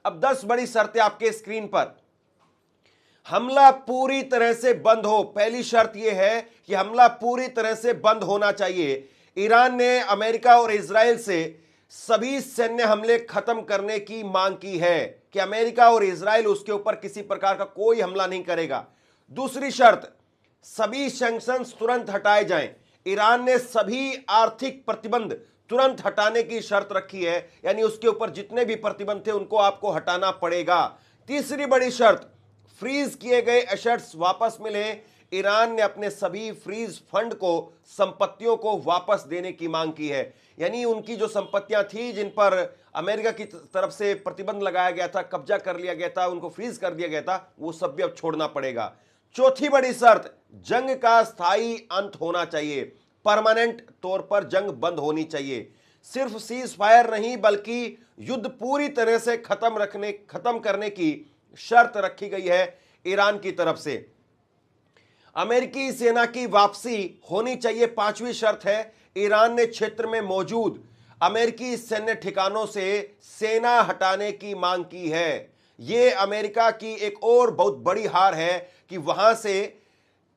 अब 10 बड़ी शर्तें आपके स्क्रीन पर। हमला पूरी तरह से बंद हो। पहली शर्त यह है कि हमला पूरी तरह से बंद होना चाहिए। ईरान ने अमेरिका और इजराइल से सभी सैन्य हमले खत्म करने की मांग की है कि अमेरिका और इजराइल उसके ऊपर किसी प्रकार का कोई हमला नहीं करेगा। दूसरी शर्त, सभी सैंक्शंस तुरंत हटाए जाएं। ईरान ने सभी आर्थिक प्रतिबंध तुरंत हटाने की शर्त रखी है, यानी उसके ऊपर जितने भी प्रतिबंध थे उनको आपको हटाना पड़ेगा। तीसरी बड़ी शर्त, फ्रीज किए गए एसेट्स वापस मिले। ईरान ने अपने सभी फ्रीज फंड को, संपत्तियों को वापस देने की मांग की है, यानी उनकी जो संपत्तियां थी जिन पर अमेरिका की तरफ से प्रतिबंध लगाया गया था, कब्जा कर लिया गया था, उनको फ्रीज कर दिया गया था, वो सब भी अब छोड़ना पड़ेगा। चौथी बड़ी शर्त, जंग का स्थायी अंत होना चाहिए। परमानेंट तौर पर जंग बंद होनी चाहिए। सिर्फ सीज फायर नहीं बल्कि युद्ध पूरी तरह से खत्म करने की शर्त रखी गई है ईरान की तरफ से। अमेरिकी सेना की वापसी होनी चाहिए, पांचवी शर्त है। ईरान ने क्षेत्र में मौजूद अमेरिकी सैन्य ठिकानों से सेना हटाने की मांग की है। यह अमेरिका की एक और बहुत बड़ी हार है कि वहां से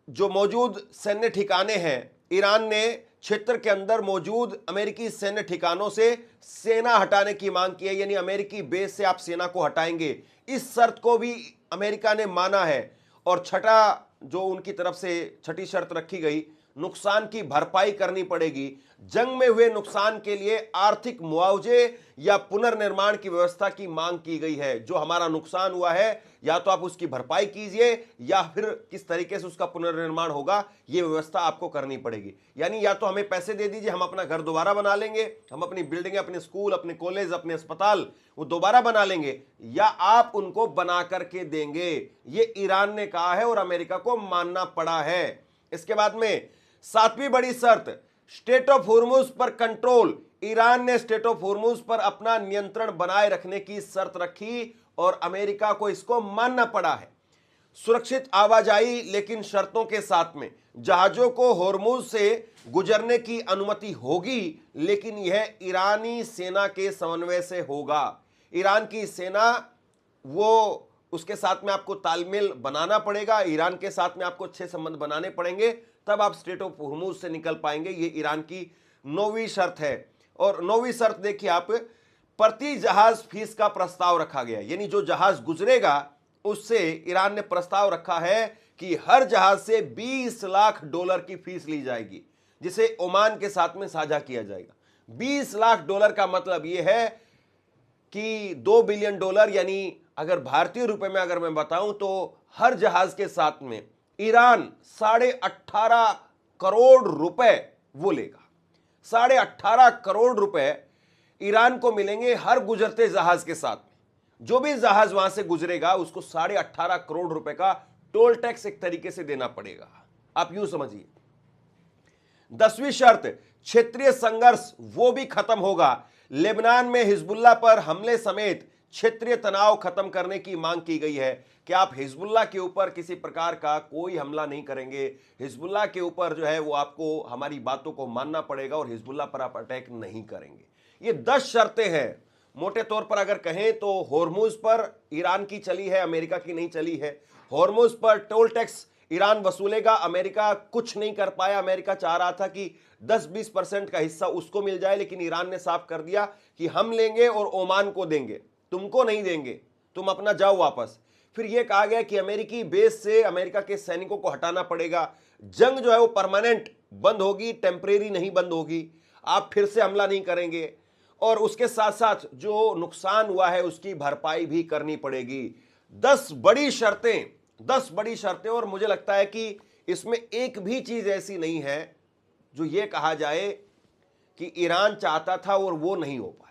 जो मौजूद सैन्य ठिकाने हैं, ईरान ने क्षेत्र के अंदर मौजूद अमेरिकी सैन्य ठिकानों से सेना हटाने की मांग की है, यानी अमेरिकी बेस से आप सेना को हटाएंगे। इस शर्त को भी अमेरिका ने माना है। और छठा जो उनकी तरफ से छठी शर्त रखी गई, नुकसान की भरपाई करनी पड़ेगी। जंग में हुए नुकसान के लिए आर्थिक मुआवजे या पुनर्निर्माण की व्यवस्था की मांग की गई है। जो हमारा नुकसान हुआ है, या तो आप उसकी भरपाई कीजिए या फिर किस तरीके से उसका पुनर्निर्माण होगा, यह व्यवस्था आपको करनी पड़ेगी। यानी या तो हमें पैसे दे दीजिए, हम अपना घर दोबारा बना लेंगे, हम अपनी बिल्डिंग, अपने स्कूल, अपने कॉलेज, अपने अस्पताल वो दोबारा बना लेंगे, या आप उनको बना करके देंगे। ये ईरान ने कहा है और अमेरिका को मानना पड़ा है। इसके बाद में सातवीं बड़ी शर्त, स्टेट ऑफ होर्मुज पर कंट्रोल। ईरान ने स्टेट ऑफ होर्मुज पर अपना नियंत्रण बनाए रखने की शर्त रखी और अमेरिका को इसको मानना पड़ा है। सुरक्षित आवाजाही लेकिन शर्तों के साथ में। जहाजों को होर्मुज से गुजरने की अनुमति होगी, लेकिन यह ईरानी सेना के समन्वय से होगा। ईरान की सेना, वो उसके साथ में आपको तालमेल बनाना पड़ेगा, ईरान के साथ में आपको अच्छे संबंध बनाने पड़ेंगे, तब आप स्टेट ऑफ होर्मुज से निकल पाएंगे। ये ईरान की 9वीं शर्त है। और 9वीं शर्त देखिए आप, प्रति जहाज फीस का प्रस्ताव रखा गया, यानी जो जहाज गुजरेगा उससे ईरान ने प्रस्ताव रखा है कि हर जहाज से $20 लाख की फीस ली जाएगी, जिसे ओमान के साथ में साझा किया जाएगा। $20 लाख का मतलब यह है कि $2 बिलियन, यानी अगर भारतीय रुपए में अगर मैं बताऊं तो हर जहाज के साथ में ईरान 18.5 करोड़ रुपए वो लेगा। 18.5 करोड़ रुपए ईरान को मिलेंगे हर गुजरते जहाज के साथ। जो भी जहाज वहां से गुजरेगा उसको 18.5 करोड़ रुपए का टोल टैक्स एक तरीके से देना पड़ेगा। आप यूं समझिए। 10वीं शर्त, क्षेत्रीय संघर्ष वो भी खत्म होगा। लेबनान में हिजबुल्लाह पर हमले समेत क्षेत्रीय तनाव खत्म करने की मांग की गई है कि आप हिजबुल्लाह के ऊपर किसी प्रकार का कोई हमला नहीं करेंगे। हिजबुल्लाह के ऊपर जो है वो आपको हमारी बातों को मानना पड़ेगा और हिजबुल्लाह पर आप अटैक नहीं करेंगे। ये 10 शर्तें हैं। मोटे तौर पर अगर कहें तो होर्मुज पर ईरान की चली है, अमेरिका की नहीं चली है। होर्मुज पर टोल टैक्स ईरान वसूलेगा, अमेरिका कुछ नहीं कर पाया। अमेरिका चाह रहा था कि 10-20% का हिस्सा उसको मिल जाए, लेकिन ईरान ने साफ कर दिया कि हम लेंगे और ओमान को देंगे, तुमको नहीं देंगे, तुम अपना जाओ वापस। फिर यह कहा गया कि अमेरिकी बेस से अमेरिका के सैनिकों को हटाना पड़ेगा। जंग जो है वो परमानेंट बंद होगी, टेम्परेरी नहीं बंद होगी। आप फिर से हमला नहीं करेंगे और उसके साथ साथ जो नुकसान हुआ है उसकी भरपाई भी करनी पड़ेगी। 10 बड़ी शर्तें और मुझे लगता है कि इसमें एक भी चीज ऐसी नहीं है जो यह कहा जाए कि ईरान चाहता था और वो नहीं हो पाया।